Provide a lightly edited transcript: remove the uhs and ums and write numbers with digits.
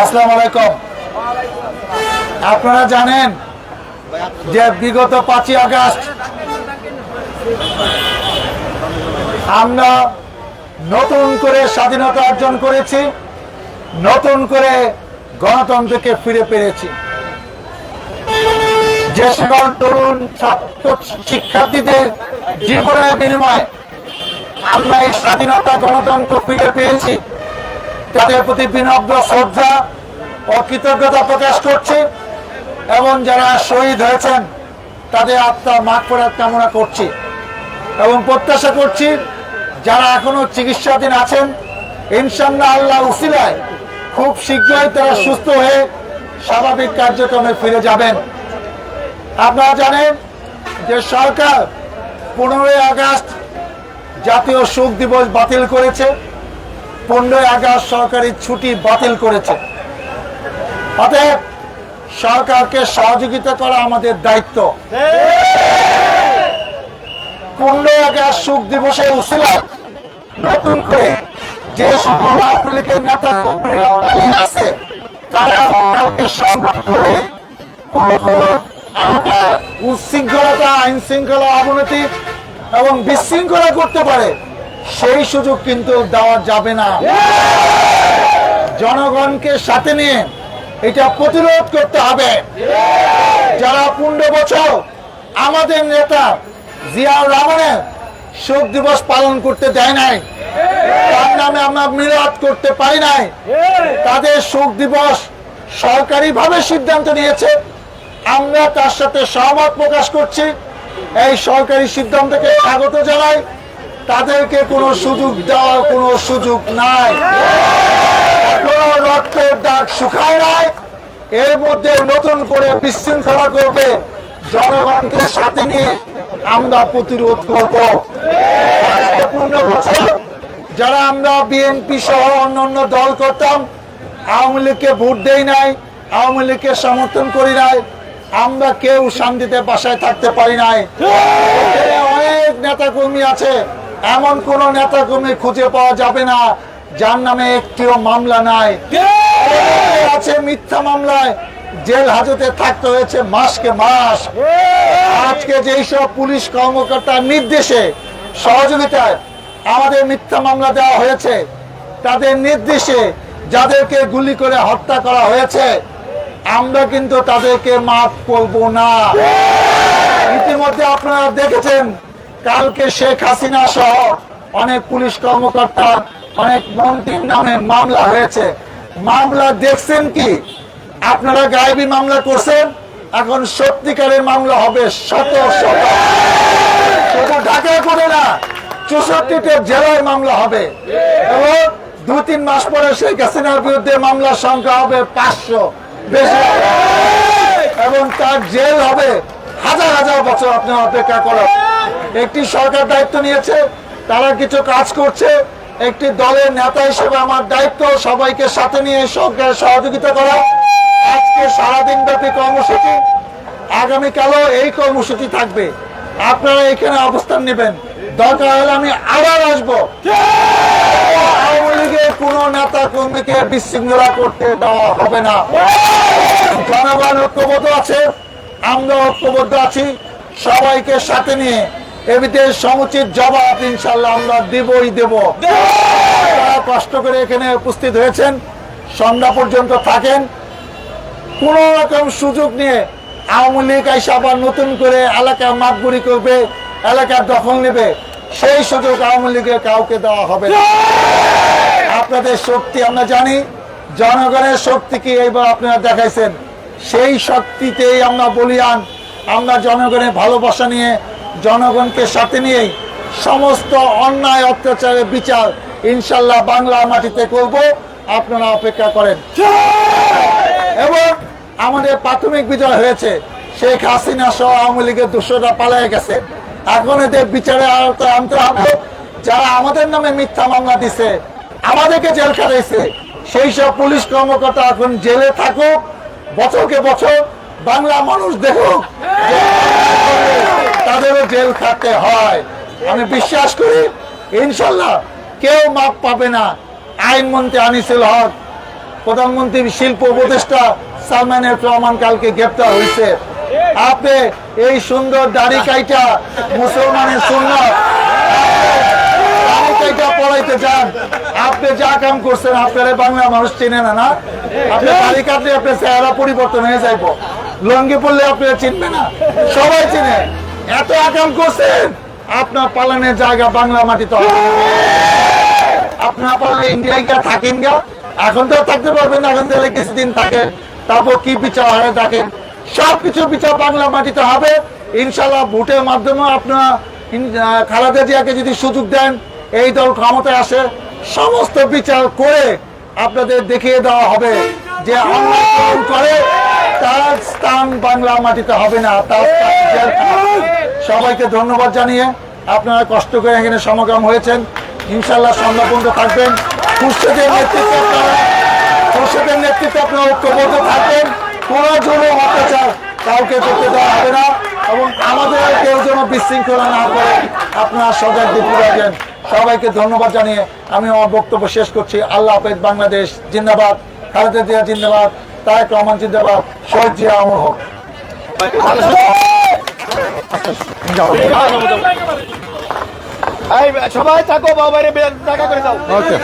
আসসালামু আলাইকুম। আপনারা জানেন যে বিগত 5ই আগস্ট আমরা নতুন করে স্বাধীনতা অর্জন করেছি, নতুন করে গণতন্ত্রকে ফিরে পেয়েছি। যে সকল তরুণ ছাত্র শিক্ষার্থীদের জীবনের বিনিময়ে আমরা এই স্বাধীনতা গণতন্ত্র ফিরে পেয়েছি, তাদের প্রতি বিনম্র শ্রদ্ধা ও কৃতজ্ঞতা প্রকাশ করছি এবং যারা শহীদ হয়েছেন তাদের আত্মার মাগফিরাত কামনা করছি এবং প্রত্যাশা করছি যারা এখনো চিকিৎসাধীন আছেন ইনশাআল্লাহ আল্লাহর উসিলায় খুব শীঘ্রই তারা সুস্থ হয়ে স্বাভাবিক কার্যক্রমে ফিরে যাবেন। আপনারা জানেন যে সরকার 15ই আগস্ট জাতীয় শোক দিবস বাতিল করেছে, 15ই আগস্ট সরকারি ছুটি বাতিল করেছে। অতএব সরকারকে সহযোগিতা করা আমাদের দায়িত্ব। 15ই আগস্ট শোক দিবসের উসিলায় নতুন করে যে সকল আওয়ামী লীগের নেতা আছে তারা সংগঠন করে উচ্ছৃঙ্খলতা, আইন শৃঙ্খলা অবনতি এবং বিশৃঙ্খলা করতে পারে সেই সুযোগ কিন্তু দেওয়া যাবে না। জনগণকে সাথে নিয়ে এটা প্রতিরোধ করতে হবে। যারা 15 বছর আমাদের নেতা জিয়াউর রহমানের শোক দিবস পালন করতে দেয় নাই, তার নামে আমরা মিলাদ করতে পারি নাই, তাদের শোক দিবস সরকারিভাবে সিদ্ধান্ত নিয়েছে, আমরা তার সাথে সহমত প্রকাশ করছি। এই সরকারি সিদ্ধান্তকে স্বাগত জানাই। তাদেরকে কোনো সুযোগ দেওয়ার কোনো সুযোগ নাই। কোনো রক্তের দাগ শুকায় নাই। এর মধ্যে নতুন করে বিশৃঙ্খলা করবে, জনগণকে সাথে নিয়ে আমরা প্রতিরোধ করব। যারা আমরা বিএনপি সহ অন্যান্য দল করতাম, আওয়ামী লীগকে ভোট দেই নাই, আওয়ামী লীগকে সমর্থন করি নাই, আমরা কেউ শান্তিতে বাসায় থাকতে পারি নাই। অনেক নেতা কর্মী আছে, এমন কোন নেতা কর্মী খুঁজে পাওয়া যাবে না যার নামে একটিও মামলা নাই। আছে মিথ্যা মামলায় জেল হাজতে থাকতে হয়েছে মাসকে মাস। আজকে যেই সব পুলিশ কর্মকর্তার নির্দেশে সহযোগিতায় আমাদের মিথ্যা মামলা দেওয়া হয়েছে, তাদের নির্দেশে যাদেরকে গুলি করে হত্যা করা হয়েছে, আমরা কিন্তু তাদেরকে মাফ করব না। ইতিমধ্যে আপনারা দেখেছেন কালকে শেখ হাসিনা সহ অনেক পুলিশ কর্মকর্তা, অনেক মন্ত্রীর নামে মামলা হয়েছে। মামলা দেখছেন কি? আপনারা গায়েবী মামলা করছেন, এখন সত্যিকারের মামলা হবে শত শত। সেটা ঢাকায় করে না, 64টা জেলায় মামলা হবে এবং 2-3 মাস পরে শেখ হাসিনার বিরুদ্ধে মামলার সংখ্যা হবে 500 বেশি এবং তার জেল হবে হাজার হাজার বছর। আপনার অপেক্ষা করেন। একটি সরকার দায়িত্ব নিয়েছে, তারা কিছু কাজ করছে। একটি দলের নেতা হিসেবে আমার দায়িত্ব সবাইকে সাথে নিয়ে সরকারের সহযোগিতা করা। আজকে সারাদিন ব্যাপী কর্মসূচি, আগামীকালও এই কর্মসূচি থাকবে। আপনারা এখানে অবস্থান নেবেন, দরকার হলে আমি আবার আসবো। আওয়ামী লীগের কোন নেতা কর্মীকে বিশৃঙ্খলা করতে দেওয়া হবে না। জনগণ ঐক্যবদ্ধ আছে, আমরা ঐক্যবদ্ধ আছি। সবাইকে সাথে নিয়ে এবিদের সমুচিত জবাব ইনশাল্লাহ আমরা দেবই দেব। তারা কষ্ট করে এখানে উপস্থিত হয়েছেন, সন্ধ্যা পর্যন্ত থাকেন। কোন রকম সুযোগ নিয়ে আওয়ামী লীগ এসে আবার নতুন করে এলাকা মাতবুরি করবে, এলাকা দখল নেবে, সেই সুযোগ আওয়ামী লীগের কাউকে দেওয়া হবে না। আপনাদের শক্তি আমরা জানি, জনগণের শক্তি কি এইবার আপনারা দেখাইছেন, সেই শক্তিতেই আমরা বলিয়ান। আমরা জনগণের ভালোবাসা নিয়ে, জনগণকে সাথে নিয়েই সমস্ত অন্যায় অত্যাচারের বিচার ইনশাল্লাহ বাংলা মাটিতে করব। আপনারা অপেক্ষা করেন। এবং আমাদের প্রাথমিক বিজয় হয়েছে, শেখ হাসিনা সহ আওয়ামী লীগের 200টা পালিয়ে গেছে। এখন এদের বিচারের আওতায় আনতে হবে। যারা আমাদের নামে মিথ্যা মামলা দিছে, আমাদেরকে জেল খাটাইছে, সেই সব পুলিশ কর্মকর্তা এখন জেলে থাকুক, বছরকে বছর বাংলা মানুষ দেখুক তাদেরও জেল খাটতে হয়। আমি বিশ্বাস করি ইনশাল্লাহ কেউ মাপ পাবে না। আইনমন্ত্রী আনিসুল হক প্রধানমন্ত্রীর শিল্প উপদেষ্টা সালমান এফ রহমান কালকে গ্রেপ্তার হয়েছে। আপনি এই সুন্দর দাড়ি কাইটা মুসলমানের সুন্নাত দাড়ি কাইটা পড়াইতে যান, আপনি যা কাম করছেন আপনার বাংলা মানুষ চিনে না। না আপনি দাড়ি কাটলে আপনার চেহারা পরিবর্তন হয়ে যাইব, লঙ্গি পড়লে আপনারা চিনবে না, সবাই চিনে। এত আকাম করছেন, আপনার পালনের জায়গা বাংলা মাটি তো হবে না। আপনার পালনে ইন্ডিয়ায় গিয়ে থাকেন গা, এখন তো থাকতে পারবেন না, এখন তাহলে কিছুদিন থাকেন, তারপর কি বিচার হয় দেখেন। সবকিছু বিচার বাংলা মাটিতে হবে ইনশাল্লাহ। ভোটের মাধ্যমে আপনার খালেদা জিয়াকে যদি সুযোগ দেন, এই দল ক্ষমতায় আসে, সমস্ত বিচার করে আপনাদের দেখিয়ে দেওয়া হবে যে অন্যায় গ্রহণ করে তার স্থান বাংলা মাটিতে হবে না, তার স্থান জেলখানা। সবাইকে ধন্যবাদ জানিয়ে আপনারা কষ্ট করে এখানে সমাগম হয়েছেন। ইনশাল্লাহ সন্ধ্যা পর্যন্ত থাকবেন। খুরশেদের নেতৃত্বে আপনারা ঐক্যবদ্ধ থাকবেন। কোনো জন্য অত্যাচার কাউকে করতে দেওয়া হবে না এবং আমাদের কেউ যেন বিশৃঙ্খলা না করে আপনারা সজাগ দিতে রাখবেন। সবাইকে ধন্যবাদ জানিয়ে আমি আমার বক্তব্য শেষ করছি। আল্লাহ হাফেজ। বাংলাদেশ জিন্দাবাদ, খালেদা জিয়া জিন্দাবাদ, তারেক রহমান জিন্দাবাদ, শহীদ জিয়া অমর হোক। সবাই থাকো, বাবারে দেখা করে যাও। ওকে।